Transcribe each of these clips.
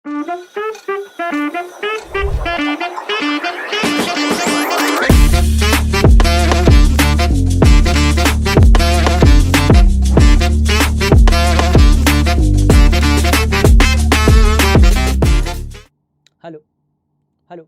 Hello hello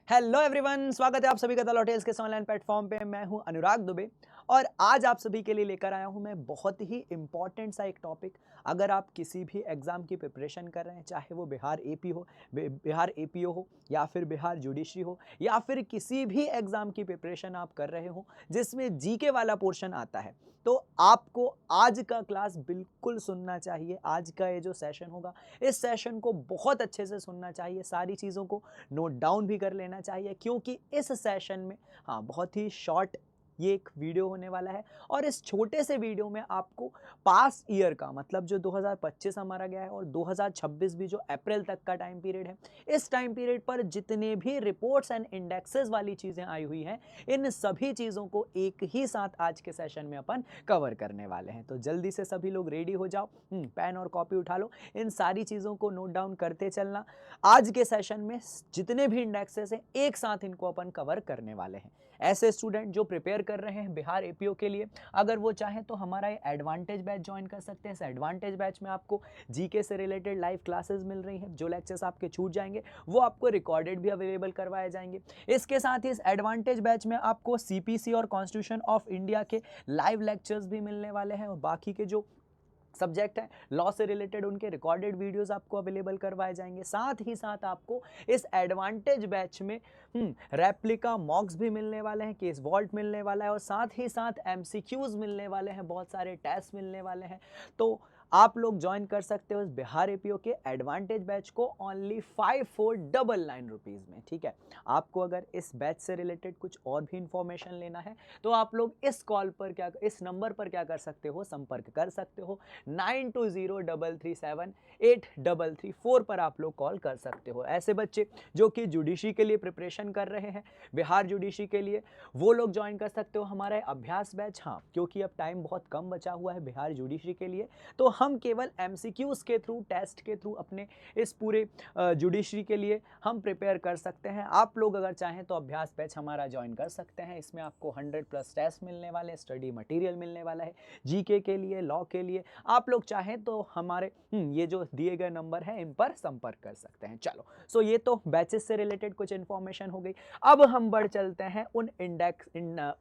hello everyone, स्वागत है आप सभी का द लॉटेल्स के ऑनलाइन प्लेटफॉर्म पे। मैं हूं अनुराग दुबे और आज आप सभी के लिए लेकर आया हूं मैं बहुत ही इंपॉर्टेंट सा एक टॉपिक। अगर आप किसी भी एग्जाम की प्रिपरेशन कर रहे हैं, चाहे वो बिहार एपी हो, बिहार एपीओ हो, या फिर बिहार जुडिशरी हो, या फिर किसी भी एग्जाम की प्रिपरेशन आप कर रहे हो जिसमें जीके वाला पोर्शन आता है, तो आपको आज का क्लास बिल्कुल सुनना चाहिए। आज का ये जो सेशन होगा, इस सेशन को बहुत अच्छे से सुनना चाहिए, सारी चीज़ों को नोट डाउन भी कर लेना चाहिए, क्योंकि इस सेशन में बहुत ही शॉर्ट ये एक वीडियो होने वाला है। और इस छोटे से वीडियो में आपको पास ईयर का, मतलब जो 2025 हमारा गया है और 2026 भी जो अप्रैल तक का टाइम पीरियड है, इस टाइम पीरियड पर जितने भी रिपोर्ट्स एंड इंडेक्सेस वाली चीज़ें आई हुई हैं, इन सभी चीज़ों को एक ही साथ आज के सेशन में अपन कवर करने वाले हैं। तो जल्दी से सभी लोग रेडी हो जाओ, पेन और कॉपी उठा लो, इन सारी चीज़ों को नोट डाउन करते चलना। आज के सेशन में जितने भी इंडेक्सेस हैं, एक साथ इनको अपन कवर करने वाले हैं। ऐसे स्टूडेंट जो प्रिपेयर कर रहे हैं बिहार एपीओ के लिए, अगर वो चाहें तो हमारा ये एडवांटेज बैच ज्वाइन कर सकते हैं। इस एडवांटेज बैच में आपको जीके से रिलेटेड लाइव क्लासेस मिल रही हैं। जो लेक्चर्स आपके छूट जाएंगे वो आपको रिकॉर्डेड भी अवेलेबल करवाए जाएंगे। इसके साथ ही इस एडवांटेज बैच में आपको सीपीसी और कॉन्स्टिट्यूशन ऑफ इंडिया के लाइव लेक्चर्स भी मिलने वाले हैं, और बाकी के जो सब्जेक्ट है लॉ से रिलेटेड, उनके रिकॉर्डेड वीडियोस आपको अवेलेबल करवाए जाएंगे। साथ ही साथ आपको इस एडवांटेज बैच में रेप्लिका मॉक्स भी मिलने वाले हैं, केस वॉल्ट मिलने वाला है, और साथ ही साथ एमसीक्यूज मिलने वाले हैं, बहुत सारे टेस्ट मिलने वाले हैं। तो आप लोग ज्वाइन कर सकते हो इस बिहार एपीओ के एडवांटेज बैच को ओनली 5499 रुपीज़ में। ठीक है, आपको अगर इस बैच से रिलेटेड कुछ और भी इंफॉर्मेशन लेना है तो आप लोग इस कॉल पर इस नंबर पर क्या कर सकते हो, संपर्क कर सकते हो। 9203378334 पर आप लोग कॉल कर सकते हो। ऐसे बच्चे जो कि जुडिशरी के लिए प्रिपरेशन कर रहे हैं, बिहार जुडिशरी के लिए, वो लोग ज्वाइन कर सकते हो हमारा अभ्यास बैच। हाँ, क्योंकि अब टाइम बहुत कम बचा हुआ है बिहार जुडिशरी के लिए, तो हम केवल एमसीक्यूज के थ्रू, टेस्ट के थ्रू अपने इस पूरे जुडिशरी के लिए हम प्रिपेयर कर सकते हैं। आप लोग अगर चाहें तो अभ्यास बैच हमारा ज्वाइन कर सकते हैं। इसमें आपको 100+ टेस्ट मिलने वाले हैं, स्टडी मटेरियल मिलने वाला है जीके के लिए, लॉ के लिए। आप लोग चाहें तो हमारे ये जो दिए गए नंबर है इन पर संपर्क कर सकते हैं। चलो, सो ये तो बैचेस से रिलेटेड कुछ इंफॉर्मेशन हो गई। अब हम बढ़ चलते हैं उन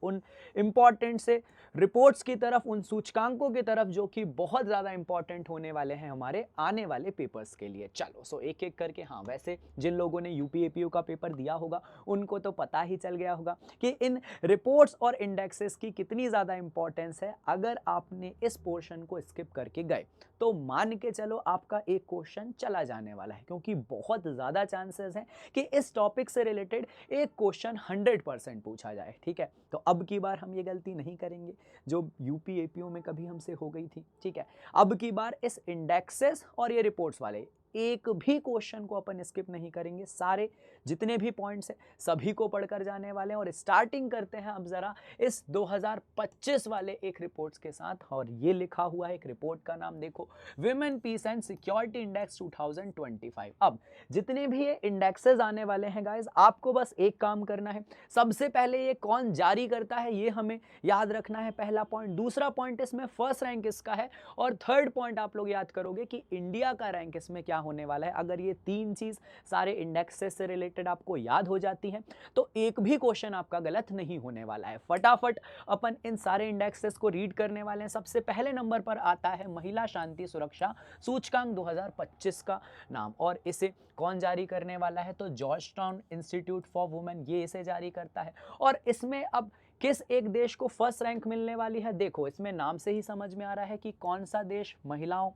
उन इंपॉर्टेंट से रिपोर्ट्स की तरफ, उन सूचकांकों की तरफ जो कि बहुत ज़्यादा इंपॉर्टेंट होने वाले हैं हमारे आने वाले पेपर्स के लिए। चलो, सो एक एक करके, वैसे जिन लोगों ने यूपी एपीओ का पेपर दिया होगा उनको तो पता ही चल गया होगा कि इन रिपोर्ट्स और इंडेक्सेस की कितनी ज़्यादा इंपॉर्टेंस है। अगर आपने इस पोर्शन को स्किप करके गए तो मान के चलो आपका एक क्वेश्चन चला जाने वाला है, क्योंकि बहुत ज़्यादा चांसेस हैं कि इस टॉपिक से रिलेटेड एक क्वेश्चन 100% पूछा जाए। ठीक है, तो अब की बार हम ये गलती नहीं करेंगे जो यूपी एपीओ में कभी हमसे हो गई थी। ठीक है, अब की बार इस इंडेक्सेस और ये रिपोर्ट्स वाले एक भी क्वेश्चन को अपन स्किप नहीं करेंगे। सारे जितने भी पॉइंट्स हैं सभी को पढ़कर जाने वाले हैं। और स्टार्टिंग करते हैं अब जरा इस 2025 वाले एक रिपोर्ट्स के साथ, और ये लिखा हुआ है एक रिपोर्ट का नाम देखो, women peace and security index 2025। अब जितने भी ये इंडेक्सेस आने वाले हैं गाइस, आपको बस एक काम करना है। सबसे पहले ये कौन जारी करता है ये हमें याद रखना है, पहला पॉइंट। दूसरा पॉइंट, इसमें फर्स्ट रैंक इसका है। और थर्ड पॉइंट आप लोग याद करोगे कि इंडिया का रैंक इसमें क्या होने वाला है। अगर ये तीन चीज सारे इंडेक्सेस से रिलेटेड आपको याद हो जाती है तो एक भी क्वेश्चन आपका गलत नहीं होने वाला है। फटाफट अपन इन सारे इंडेक्सेस को रीड करने वाले हैं। सबसे पहले नंबर पर आता है महिला शांति सुरक्षा सूचकांक 2025 का नाम, और इसे कौन जारी करने वाला है, तो जॉर्जटाउन इंस्टीट्यूट फॉर वुमेन ये इसे जारी करता है। और इसमें अब किस एक देश को फर्स्ट रैंक मिलने वाली है, देखो इसमें नाम से ही समझ में आ रहा है कि कौन सा देश महिलाओं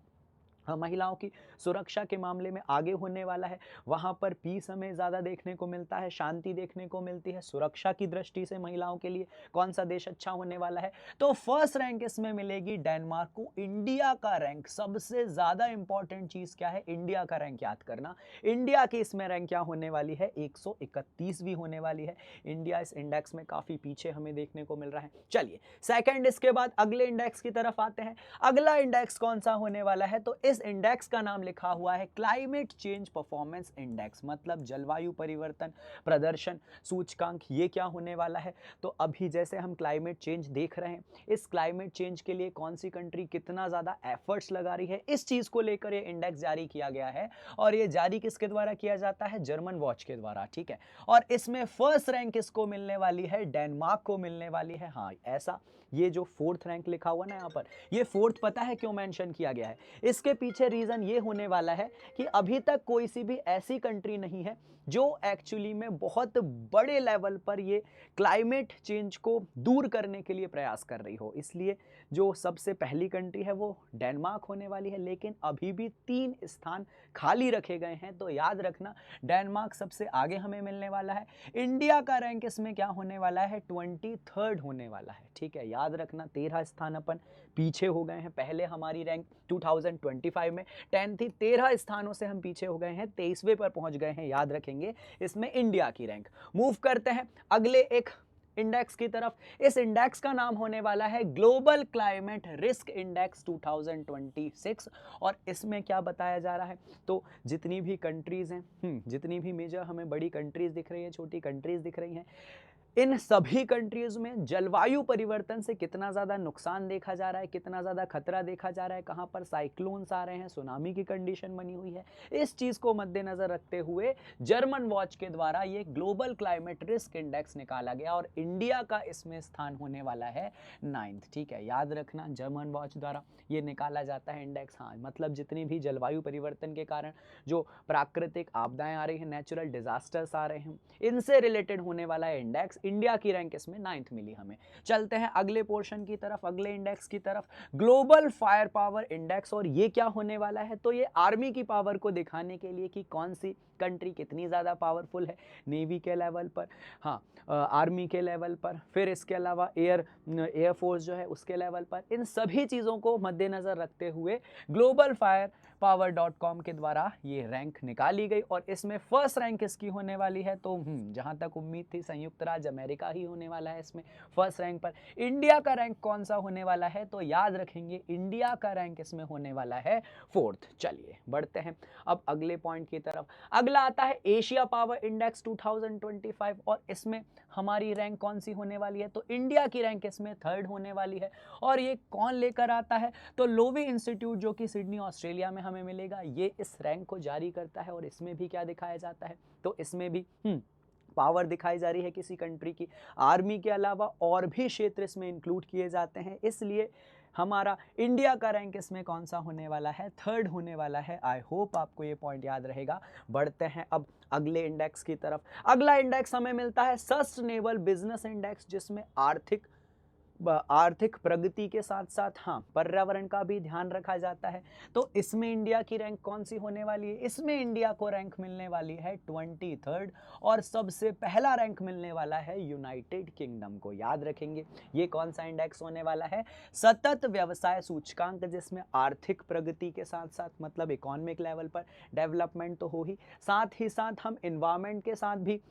की सुरक्षा के मामले में आगे होने वाला है। वहां पर पीस हमें ज़्यादा देखने को मिलता है, शांति देखने को मिलती है। सुरक्षा की दृष्टि से महिलाओं के लिए कौन सा देश अच्छा होने वाला है, तो फर्स्ट रैंक इसमें मिलेगी डेनमार्क को। इंडिया का रैंक, सबसे ज़्यादा इंपॉर्टेंट चीज़ क्या है, इंडिया का रैंक याद करना। इंडिया की इसमें रैंक क्या होने वाली है, 131वीं होने वाली है। इंडिया इस इंडेक्स में काफ़ी पीछे हमें देखने को मिल रहा है। चलिए सेकेंड, इसके बाद अगले इंडेक्स की तरफ आते हैं। अगला इंडेक्स कौन सा होने वाला है, तो इस इंडेक्स का नाम लिखा हुआ है क्लाइमेट चेंज परफॉर्मेंस इंडेक्स, मतलब जलवायु परिवर्तन प्रदर्शन सूचकांक। ये क्या होने वाला है, तो अभी जैसे हम क्लाइमेट चेंज देख रहे हैं, इस क्लाइमेट चेंज के लिए कौन सी कंट्री कितना ज़्यादा एफर्ट्स लगा रही है, इस चीज़ को लेकर ये इंडेक्स जारी किया गया है। और ये जारी किसके द्वारा किया जाता है, जर्मन वॉच के द्वारा, ठीक है। और इसमें फर्स्ट रैंक किसको मिलने वाली है, डेनमार्क को मिलने वाली है। हाँ, ऐसा ये जो फोर्थ रैंक लिखा हुआ ना यहाँ पर, ये फोर्थ पता है क्यों मेंशन किया गया है, इसके पीछे रीजन ये होने वाला है कि अभी तक कोई सी भी ऐसी कंट्री नहीं है जो एक्चुअली में बहुत बड़े लेवल पर ये क्लाइमेट चेंज को दूर करने के लिए प्रयास कर रही हो। इसलिए जो सबसे पहली कंट्री है वो डेनमार्क होने वाली है, लेकिन अभी भी 3 स्थान खाली रखे गए हैं, तो याद रखना डेनमार्क सबसे आगे हमें मिलने वाला है। इंडिया का रैंक इसमें क्या होने वाला है, 23rd होने वाला है, ठीक है। याद रखना 13 स्थान अपन पीछे हो गए हैं। पहले हमारी रैंक 2025 में 10 थी, 13 स्थानों से हम पीछे हो गए हैं, 23वें पर पहुंच गए हैं। याद रखेंगे इसमें इंडिया की रैंक। मूव करते हैं अगले एक इंडेक्स की तरफ। इस इंडेक्स का नाम होने वाला है ग्लोबल क्लाइमेट रिस्क इंडेक्स 2026। और इसमें क्या बताया जा रहा है, तो जितनी भी कंट्रीज हैं, जितनी भी मेजर हमें बड़ी कंट्रीज दिख रही हैं, छोटी कंट्रीज दिख रही हैं, इन सभी कंट्रीज में जलवायु परिवर्तन से कितना ज़्यादा नुकसान देखा जा रहा है, कितना ज़्यादा खतरा देखा जा रहा है, कहाँ पर साइक्लोन्स आ रहे हैं, सुनामी की कंडीशन बनी हुई है। इस चीज़ को मद्देनज़र रखते हुए जर्मन वॉच के द्वारा ये ग्लोबल क्लाइमेट रिस्क इंडेक्स निकाला गया और इंडिया का इसमें स्थान होने वाला है 9th, ठीक है। याद रखना जर्मन वॉच द्वारा ये निकाला जाता है इंडेक्स। हाँ, मतलब जितनी भी जलवायु परिवर्तन के कारण जो प्राकृतिक आपदाएं आ रही हैं, नेचुरल डिजास्टर्स आ रहे हैं, इनसे रिलेटेड होने वाला है इंडेक्स। इंडिया की रैंक इसमें 9th मिली हमें। चलते हैं अगले पोर्शन की तरफ, अगले इंडेक्स की तरफ, ग्लोबल फायर पावर इंडेक्स। और ये क्या होने वाला है, तो ये आर्मी की पावर को दिखाने के लिए कि कौन सी कंट्री कितनी ज़्यादा पावरफुल है, नेवी के लेवल पर, हाँ आर्मी के लेवल पर, फिर इसके अलावा एयरफोर्स जो है उसके लेवल पर। इन सभी चीज़ों को मद्देनज़र रखते हुए ग्लोबल फायर पावर.com के द्वारा ये रैंक निकाली गई और इसमें फर्स्ट रैंक किसकी होने वाली है, तो जहां तक उम्मीद थी संयुक्त राज्य अमेरिका ही होने वाला है इसमें फर्स्ट रैंक पर। इंडिया का रैंक कौन सा होने वाला है, तो याद रखेंगे इंडिया का रैंक इसमें होने वाला है 4th। चलिए बढ़ते हैं अब अगले पॉइंट की तरफ। अगला आता है एशिया पावर इंडेक्स 2025 और इसमें हमारी रैंक कौन सी होने वाली है, तो इंडिया की रैंक इसमें 3rd होने वाली है। और ये कौन लेकर आता है, तो लोवी इंस्टीट्यूट जो कि सिडनी ऑस्ट्रेलिया में हमें मिलेगा, ये इस रैंक को जारी करता है। और इसमें भी क्या दिखाया जाता है, तो इसमें भी पावर दिखाई जा रही है किसी कंट्री की। आर्मी के अलावा और भी क्षेत्र इसमें इंक्लूड किए जाते हैं, इसलिए हमारा इंडिया का रैंक इसमें कौन सा होने वाला है, 3rd होने वाला है। आई होप आपको ये पॉइंट याद रहेगा। बढ़ते हैं अब अगले इंडेक्स की तरफ। अगला इंडेक्स हमें मिलता है सस्टेनेबल बिजनेस इंडेक्स, जिसमें आर्थिक प्रगति के साथ साथ पर्यावरण का भी ध्यान रखा जाता है। तो इसमें इंडिया की रैंक कौन सी होने वाली है, इसमें इंडिया को रैंक मिलने वाली है 23rd और सबसे पहला रैंक मिलने वाला है यूनाइटेड किंगडम को। याद रखेंगे ये कौन सा इंडेक्स होने वाला है, सतत व्यवसाय सूचकांक, जिसमें आर्थिक प्रगति के साथ साथ मतलब इकोनॉमिक लेवल पर डेवलपमेंट तो हो ही, साथ ही साथ हम इन्वायरमेंट के साथ भी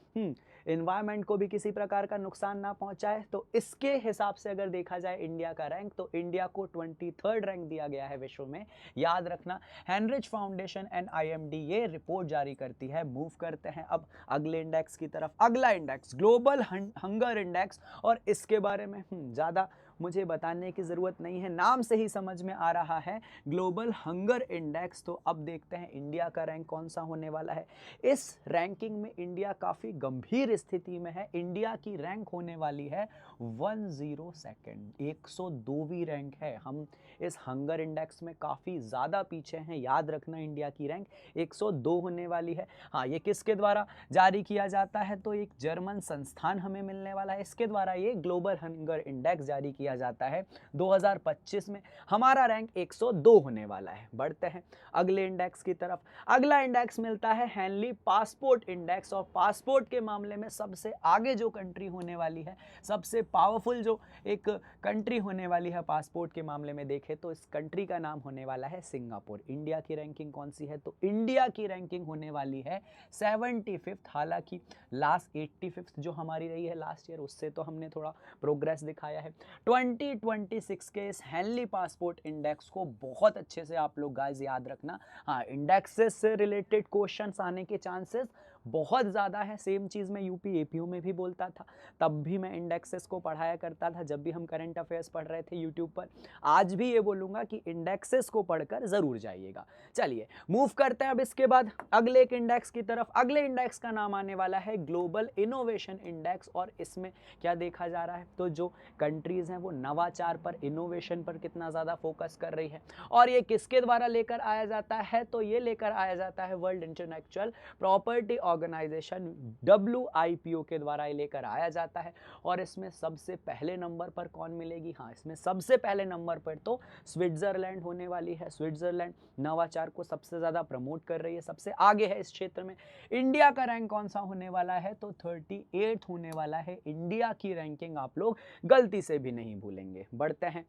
इन्वायरमेंट को भी किसी प्रकार का नुकसान ना पहुंचाए। तो इसके हिसाब से अगर देखा जाए इंडिया का रैंक, तो इंडिया को 23rd रैंक दिया गया है विश्व में। याद रखना हेनरिच फाउंडेशन एंड IMD ये रिपोर्ट जारी करती है। मूव करते हैं अब अगले इंडेक्स की तरफ। अगला इंडेक्स ग्लोबल हंगर इंडेक्स और इसके बारे में ज़्यादा मुझे बताने की ज़रूरत नहीं है, नाम से ही समझ में आ रहा है ग्लोबल हंगर इंडेक्स। तो अब देखते हैं इंडिया का रैंक कौन सा होने वाला है। इस रैंकिंग में इंडिया काफ़ी गंभीर स्थिति में है। इंडिया की रैंक होने वाली है 102nd, 102वीं रैंक है। हम इस हंगर इंडेक्स में काफ़ी ज़्यादा पीछे हैं। याद रखना इंडिया की रैंक 102 होने वाली है। हाँ, ये किसके द्वारा जारी किया जाता है, तो एक जर्मन संस्थान हमें मिलने वाला है, इसके द्वारा ये ग्लोबल हंगर इंडेक्स जारी किया जाता है 2025 में। हमारा रैंक 102 होने वाला है। बढ़ते हैं अगले इंडेक्स की तरफ। अगला इंडेक्स मिलता है हेनली पासपोर्ट इंडेक्स और पासपोर्ट के मामले में सबसे आगे जो कंट्री होने वाली है, सबसे पावरफुल जो एक कंट्री होने वाली है पासपोर्ट के मामले में देखें, तो इस कंट्री का नाम होने वाला है सिंगापुर। इंडिया की रैंकिंग कौन सी है, तो इंडिया की रैंकिंग होने वाली है 75th। हालांकि लास्ट 85th जो हमारी रही है लास्ट ईयर, उससे तो हमने थोड़ा प्रोग्रेस दिखाया है। 2026 के इस हेनली पासपोर्ट इंडेक्स को बहुत अच्छे से आप लोग गाइस याद रखना। हाँ, इंडेक्सेस से रिलेटेड क्वेश्चंस आने के चांसेस बहुत ज़्यादा है। सेम चीज़ मैं यूपी एपीयू में भी बोलता था, तब भी मैं इंडेक्सेस को पढ़ाया करता था जब भी हम करंट अफेयर्स पढ़ रहे थे यूट्यूब पर। आज भी ये बोलूँगा कि इंडेक्सेस को पढ़कर ज़रूर जाइएगा। चलिए मूव करते हैं अब इसके बाद अगले एक इंडेक्स की तरफ। अगले इंडेक्स का नाम आने वाला है ग्लोबल इनोवेशन इंडेक्स। और इसमें क्या देखा जा रहा है, तो जो कंट्रीज़ हैं वो नवाचार पर, इनोवेशन पर कितना ज़्यादा फोकस कर रही है। और ये किसके द्वारा लेकर आया जाता है, तो ये लेकर आया जाता है world intellectual property organisation WIPO के द्वारा ये लेकर आया जाता है। और इसमें सबसे पहले नंबर पर कौन मिलेगी, हाँ इसमें सबसे पहले नंबर पर तो स्विट्जरलैंड होने वाली है। स्विट्जरलैंड नवाचार को सबसे ज़्यादा प्रमोट कर रही है, सबसे आगे है इस क्षेत्र में। इंडिया का रैंक कौन सा होने वाला है, तो 38 होने वाला है। इंडिया की रैंकिंग आप लोग गलती से भी नहीं भूलेंगे। बढ़ते हैं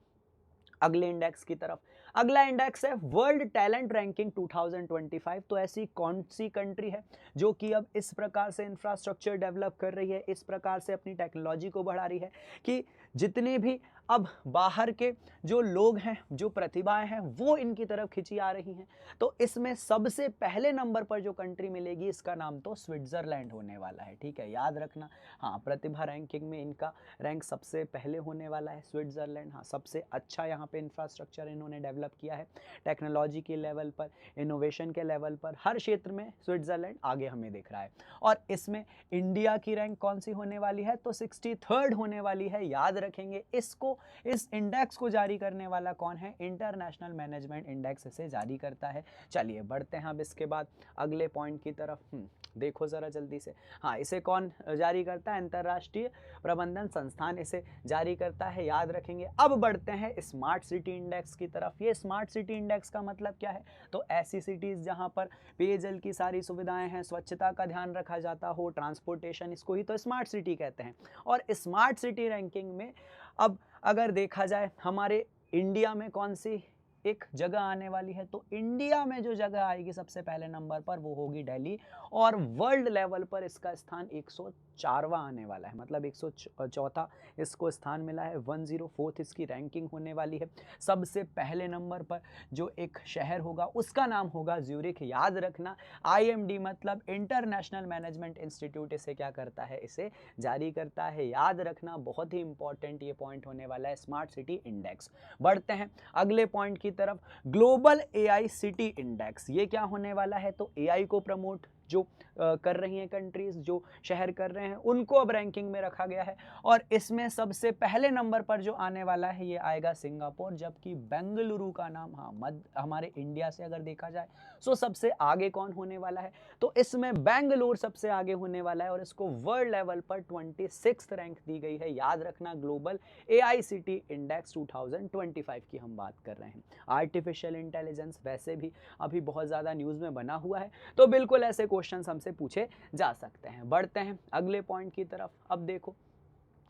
अगले इंडेक्स की तरफ। अगला इंडेक्स है वर्ल्ड टैलेंट रैंकिंग 2025। तो ऐसी कौन सी कंट्री है जो कि अब इस प्रकार से इंफ्रास्ट्रक्चर डेवलप कर रही है, इस प्रकार से अपनी टेक्नोलॉजी को बढ़ा रही है कि जितने भी अब बाहर के जो लोग हैं, जो प्रतिभाएं हैं, वो इनकी तरफ खिंची आ रही हैं। तो इसमें सबसे पहले नंबर पर जो कंट्री मिलेगी इसका नाम तो स्विट्जरलैंड होने वाला है। ठीक है, याद रखना। हाँ, प्रतिभा रैंकिंग में इनका रैंक सबसे पहले होने वाला है स्विट्जरलैंड। हाँ, सबसे अच्छा यहाँ पे इंफ्रास्ट्रक्चर इन्होंने डेवलप किया है टेक्नोलॉजी के लेवल पर, इनोवेशन के लेवल पर, हर क्षेत्र में स्विट्जरलैंड आगे हमें दिख रहा है। और इसमें इंडिया की रैंक कौन सी होने वाली है, तो 63rd होने वाली है। याद रखेंगे इसको, इस इंडेक्स को जारी करने वाला कौन है, इंटरनेशनल मैनेजमेंट इंडेक्स इसे जारी करता है। चलिए बढ़ते हैं अब इसके बाद अगले पॉइंट की तरफ। देखो ज़रा जल्दी से। हाँ, इसे कौन जारी करता है, अंतर्राष्ट्रीय प्रबंधन संस्थान इसे जारी करता है, याद रखेंगे। अब बढ़ते हैं स्मार्ट सिटी इंडेक्स की तरफ। ये स्मार्ट सिटी इंडेक्स का मतलब क्या है, तो ऐसी सिटीज़ जहाँ पर पेयजल की सारी सुविधाएं हैं, स्वच्छता का ध्यान रखा जाता हो, ट्रांसपोर्टेशन, इसको ही तो स्मार्ट सिटी कहते हैं। और स्मार्ट सिटी रैंकिंग में अब अगर देखा जाए हमारे इंडिया में कौन सी एक जगह आने वाली है, तो इंडिया में जो जगह आएगी सबसे पहले नंबर पर वो होगी दिल्ली। और वर्ल्ड लेवल पर इसका स्थान 104वां आने वाला है, मतलब 104 इसको स्थान मिला है। 104th इसकी रैंकिंग होने वाली है। सबसे पहले नंबर पर जो एक शहर होगा उसका नाम होगा ज्यूरिख। याद रखना, IMD मतलब इंटरनेशनल मैनेजमेंट इंस्टीट्यूट इसे क्या करता है, इसे जारी करता है। याद रखना, बहुत ही इंपॉर्टेंट ये पॉइंट होने वाला है स्मार्ट सिटी इंडेक्स। बढ़ते हैं अगले पॉइंट की तरफ, ग्लोबल AI सिटी इंडेक्स। ये क्या होने वाला है, तो AI को प्रमोट जो कर रही हैं कंट्रीज, जो शहर कर रहे हैं, उनको अब रैंकिंग में रखा गया है। और इसमें सबसे पहले नंबर पर जो आने वाला है ये आएगा सिंगापुर, जबकि बेंगलुरु का नाम, हाँ हमारे इंडिया से अगर देखा जाए तो सबसे आगे कौन होने वाला है, तो इसमें बेंगलुरु सबसे आगे होने वाला है। और इसको वर्ल्ड लेवल पर 26th रैंक दी गई है। याद रखना, ग्लोबल AI सिटी इंडेक्स 2025 की हम बात कर रहे हैं। आर्टिफिशियल इंटेलिजेंस वैसे भी अभी बहुत ज़्यादा न्यूज़ में बना हुआ है, तो बिल्कुल ऐसे क्वेश्चंस हमसे पूछे जा सकते हैं। बढ़ते हैं अगले पॉइंट की तरफ। अब देखो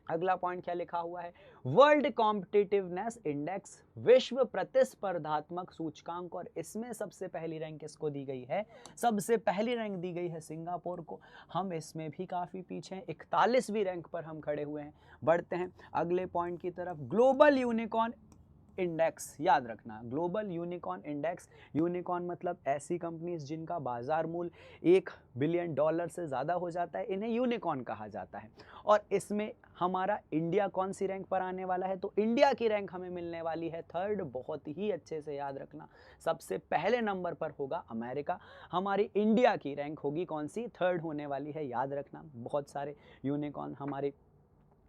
अगला पॉइंट क्या लिखा हुआ है, वर्ल्ड कॉम्पिटिटिवनेस इंडेक्स, विश्व प्रतिस्पर्धात्मक सूचकांक। और इसमें सबसे पहली रैंक किसको दी गई है, सबसे पहली रैंक दी गई है सिंगापुर को। हम इसमें भी काफ़ी पीछे हैं, 41वीं रैंक पर हम खड़े हुए हैं। बढ़ते हैं अगले पॉइंट की तरफ, ग्लोबल यूनिकॉर्न इंडेक्स। याद रखना, ग्लोबल यूनिकॉर्न इंडेक्स, यूनिकॉर्न मतलब ऐसी कंपनीज जिनका बाजार मूल्य $1 बिलियन से ज़्यादा हो जाता है, इन्हें यूनिकॉर्न कहा जाता है। और इसमें हमारा इंडिया कौन सी रैंक पर आने वाला है, तो इंडिया की रैंक हमें मिलने वाली है 3rd। बहुत ही अच्छे से याद रखना, सबसे पहले नंबर पर होगा अमेरिका, हमारी इंडिया की रैंक होगी कौन सी, 3rd होने वाली है। याद रखना, बहुत सारे यूनिकॉर्न हमारे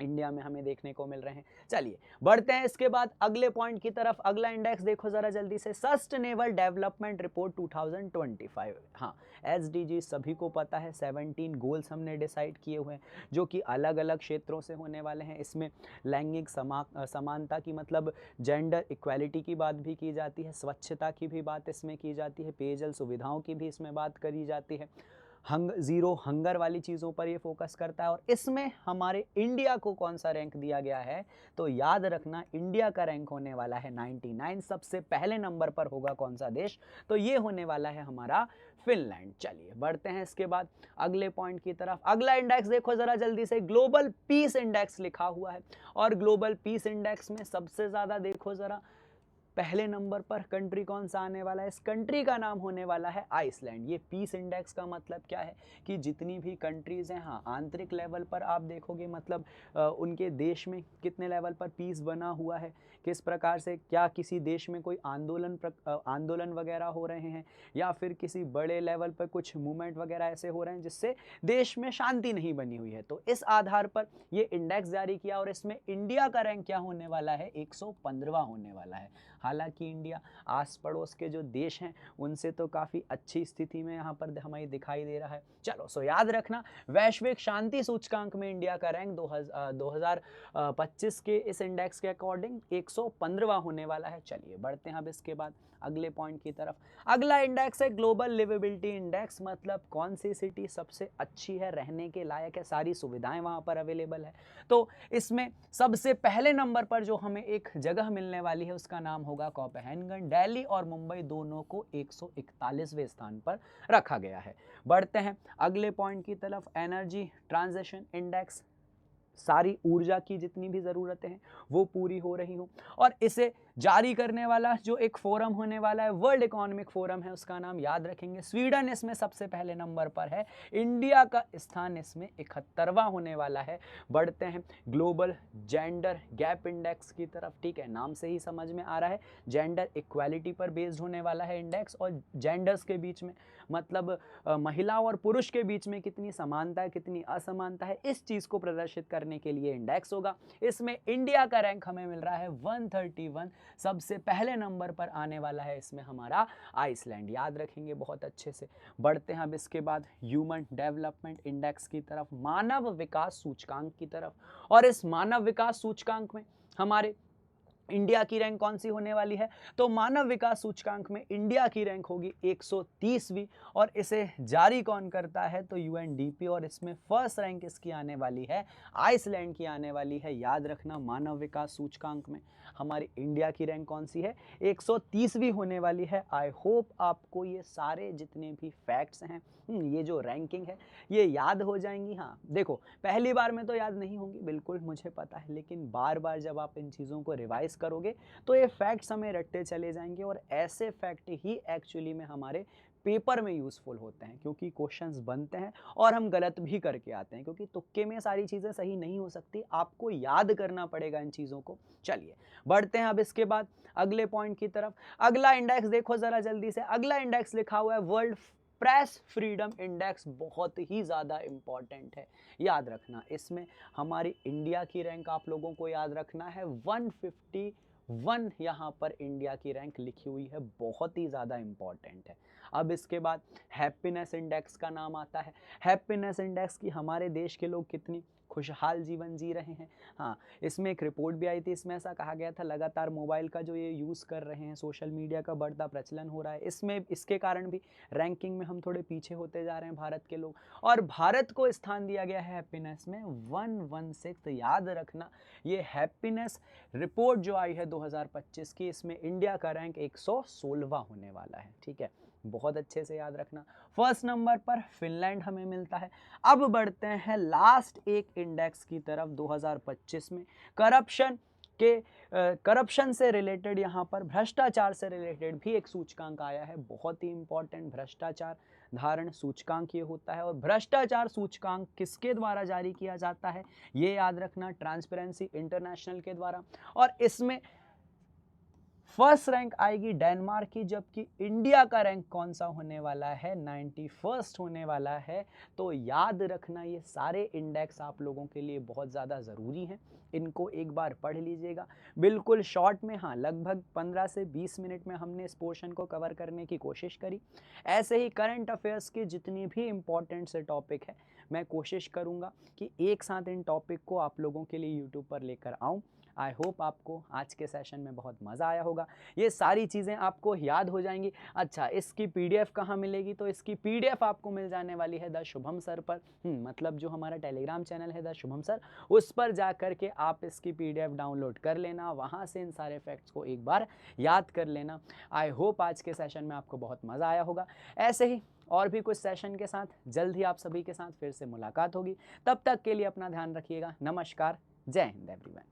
इंडिया में हमें देखने को मिल रहे हैं। चलिए बढ़ते हैं इसके बाद अगले पॉइंट की तरफ। अगला इंडेक्स देखो जरा जल्दी से, सस्टेनेबल डेवलपमेंट रिपोर्ट 2025। हाँ, SDG सभी को पता है, 17 गोल्स हमने डिसाइड किए हुए हैं जो कि अलग अलग क्षेत्रों से होने वाले हैं। इसमें लैंगिक समानता की मतलब जेंडर इक्वालिटी की बात भी की जाती है, स्वच्छता की भी बात इसमें की जाती है, पेयजल सुविधाओं की भी इसमें बात करी जाती है, ज़ीरो हंगर वाली चीज़ों पर ये फोकस करता है। और इसमें हमारे इंडिया को कौन सा रैंक दिया गया है, तो याद रखना इंडिया का रैंक होने वाला है 99। सबसे पहले नंबर पर होगा कौन सा देश, तो ये होने वाला है हमारा फिनलैंड। चलिए बढ़ते हैं इसके बाद अगले पॉइंट की तरफ। अगला इंडेक्स देखो जरा जल्दी से, ग्लोबल पीस इंडेक्स लिखा हुआ है। और ग्लोबल पीस इंडेक्स में सबसे ज़्यादा देखो ज़रा पहले नंबर पर कंट्री कौन सा आने वाला है, इस कंट्री का नाम होने वाला है आइसलैंड। ये पीस इंडेक्स का मतलब क्या है कि जितनी भी कंट्रीज़ हैं, हाँ आंतरिक लेवल पर आप देखोगे मतलब उनके देश में कितने लेवल पर पीस बना हुआ है, किस प्रकार से, क्या किसी देश में कोई आंदोलन वगैरह हो रहे हैं, या फिर किसी बड़े लेवल पर कुछ मूवमेंट वगैरह ऐसे हो रहे हैं जिससे देश में शांति नहीं बनी हुई है। तो इस आधार पर ये इंडेक्स जारी किया और इसमें इंडिया का रैंक क्या होने वाला है, 115वां होने वाला है। हालांकि इंडिया आस पड़ोस के जो देश हैं उनसे तो काफ़ी अच्छी स्थिति में यहाँ पर हमें दिखाई दे रहा है। चलो सो याद रखना वैश्विक शांति सूचकांक में इंडिया का रैंक 2025 के इस इंडेक्स के अकॉर्डिंग 115वां होने वाला है। चलिए बढ़ते हैं अब इसके बाद अगले पॉइंट की तरफ। अगला इंडेक्स है ग्लोबल लिवेबिलिटी इंडेक्स, मतलब कौन सी सिटी सबसे अच्छी है, रहने के लायक है, सारी सुविधाएं वहाँ पर अवेलेबल है। तो इसमें सबसे पहले नंबर पर जो हमें एक जगह मिलने वाली है उसका नाम होगा कोपेनहेगन। दिल्ली और मुंबई दोनों को 141वें स्थान पर रखा गया है। बढ़ते हैं अगले पॉइंट की तरफ, एनर्जी ट्रांजिशन इंडेक्स, सारी ऊर्जा की जितनी भी ज़रूरतें हैं वो पूरी हो रही हो। और इसे जारी करने वाला जो एक फोरम होने वाला है, वर्ल्ड इकोनॉमिक फोरम है, उसका नाम याद रखेंगे। स्वीडन इसमें सबसे पहले नंबर पर है, इंडिया का स्थान इसमें 71वां होने वाला है। बढ़ते हैं ग्लोबल जेंडर गैप इंडेक्स की तरफ। ठीक है, नाम से ही समझ में आ रहा है जेंडर इक्वालिटी पर बेस्ड होने वाला है इंडेक्स, और जेंडर्स के बीच में मतलब महिला और पुरुष के बीच में कितनी समानता है, कितनी असमानता है, इस चीज़ को प्रदर्शित करने के लिए इंडेक्स होगा। इसमें इंडिया का रैंक हमें मिल रहा है 131, सबसे पहले नंबर पर आने वाला है इसमें हमारा आइसलैंड। याद रखेंगे बहुत अच्छे से। बढ़ते हैं अब इसके बाद ह्यूमन डेवलपमेंट इंडेक्स की तरफ, मानव विकास सूचकांक की तरफ। और इस मानव विकास सूचकांक में हमारे इंडिया की रैंक कौन सी होने वाली है, तो मानव विकास सूचकांक में इंडिया की रैंक होगी 130वीं। और इसे जारी कौन करता है, तो यूएनडीपी। और इसमें फर्स्ट रैंक इसकी आने वाली है आइसलैंड की आने वाली है। याद रखना मानव विकास सूचकांक में हमारी इंडिया की रैंक कौन सी है, 130वीं होने वाली है। आई होप आपको ये सारे जितने भी फैक्ट्स हैं, ये जो रैंकिंग है ये याद हो जाएंगी। हाँ देखो, पहली बार में तो याद नहीं होंगी, बिल्कुल मुझे पता है, लेकिन बार बार जब आप इन चीज़ों को रिवाइज करोगे तो ये फैक्ट्स हमें रटते चले जाएंगे। और ऐसे फैक्ट ही एक्चुअली में हमारे पेपर में यूज़फुल होते हैं, क्योंकि क्वेश्चंस बनते हैं और हम गलत भी करके आते हैं, क्योंकि तुक्के में सारी चीज़ें सही नहीं हो सकती, आपको याद करना पड़ेगा इन चीज़ों को। चलिए बढ़ते हैं अब इसके बाद अगले पॉइंट की तरफ। अगला इंडेक्स देखो ज़रा जल्दी से, अगला इंडेक्स लिखा हुआ है वर्ल्ड प्रेस फ्रीडम इंडेक्स, बहुत ही ज़्यादा इम्पॉर्टेंट है। याद रखना इसमें हमारी इंडिया की रैंक आप लोगों को याद रखना है 151, यहाँ पर इंडिया की रैंक लिखी हुई है, बहुत ही ज़्यादा इम्पॉर्टेंट है। अब इसके बाद हैप्पीनेस इंडेक्स का नाम आता है। हैप्पीनेस इंडेक्स की हमारे देश के लोग कितनी खुशहाल जीवन जी रहे हैं। हाँ, इसमें एक रिपोर्ट भी आई थी, इसमें ऐसा कहा गया था लगातार मोबाइल का जो ये यूज़ कर रहे हैं, सोशल मीडिया का बढ़ता प्रचलन हो रहा है, इसमें इसके कारण भी रैंकिंग में हम थोड़े पीछे होते जा रहे हैं भारत के लोग। और भारत को स्थान दिया गया है हैप्पीनेस में 116। याद रखना ये हैप्पीनेस रिपोर्ट जो आई है 2025 की, इसमें इंडिया का रैंक 116वां होने वाला है। ठीक है, बहुत अच्छे से याद रखना। फर्स्ट नंबर पर फिनलैंड हमें मिलता है। अब बढ़ते हैं लास्ट एक इंडेक्स की तरफ 2025 में, करप्शन से रिलेटेड, यहाँ पर भ्रष्टाचार से रिलेटेड भी एक सूचकांक आया है, बहुत ही इंपॉर्टेंट भ्रष्टाचार धारण सूचकांक ये होता है। और भ्रष्टाचार सूचकांक किसके द्वारा जारी किया जाता है, ये याद रखना, ट्रांसपेरेंसी इंटरनेशनल के द्वारा। और इसमें फर्स्ट रैंक आएगी डेनमार्क की, जबकि इंडिया का रैंक कौन सा होने वाला है, 91st होने वाला है। तो याद रखना ये सारे इंडेक्स आप लोगों के लिए बहुत ज़्यादा ज़रूरी हैं, इनको एक बार पढ़ लीजिएगा बिल्कुल शॉर्ट में। हाँ, लगभग 15 से 20 मिनट में हमने इस पोर्शन को कवर करने की कोशिश करी। ऐसे ही करंट अफेयर्स के जितनी भी इम्पॉर्टेंट से टॉपिक है, मैं कोशिश करूँगा कि एक साथ इन टॉपिक को आप लोगों के लिए यूट्यूब पर लेकर आऊँ। आई होप आपको आज के सेशन में बहुत मज़ा आया होगा, ये सारी चीज़ें आपको याद हो जाएंगी। अच्छा, इसकी पीडीएफ कहाँ मिलेगी? तो इसकी पीडीएफ आपको मिल जाने वाली है द शुभम सर पर, मतलब जो हमारा टेलीग्राम चैनल है द शुभम सर, उस पर जा कर के आप इसकी पीडीएफ डाउनलोड कर लेना, वहाँ से इन सारे फैक्ट्स को एक बार याद कर लेना। आई होप आज के सेशन में आपको बहुत मज़ा आया होगा। ऐसे ही और भी कुछ सेशन के साथ जल्द ही आप सभी के साथ फिर से मुलाकात होगी। तब तक के लिए अपना ध्यान रखिएगा। नमस्कार, जय हिंद एवरीवन।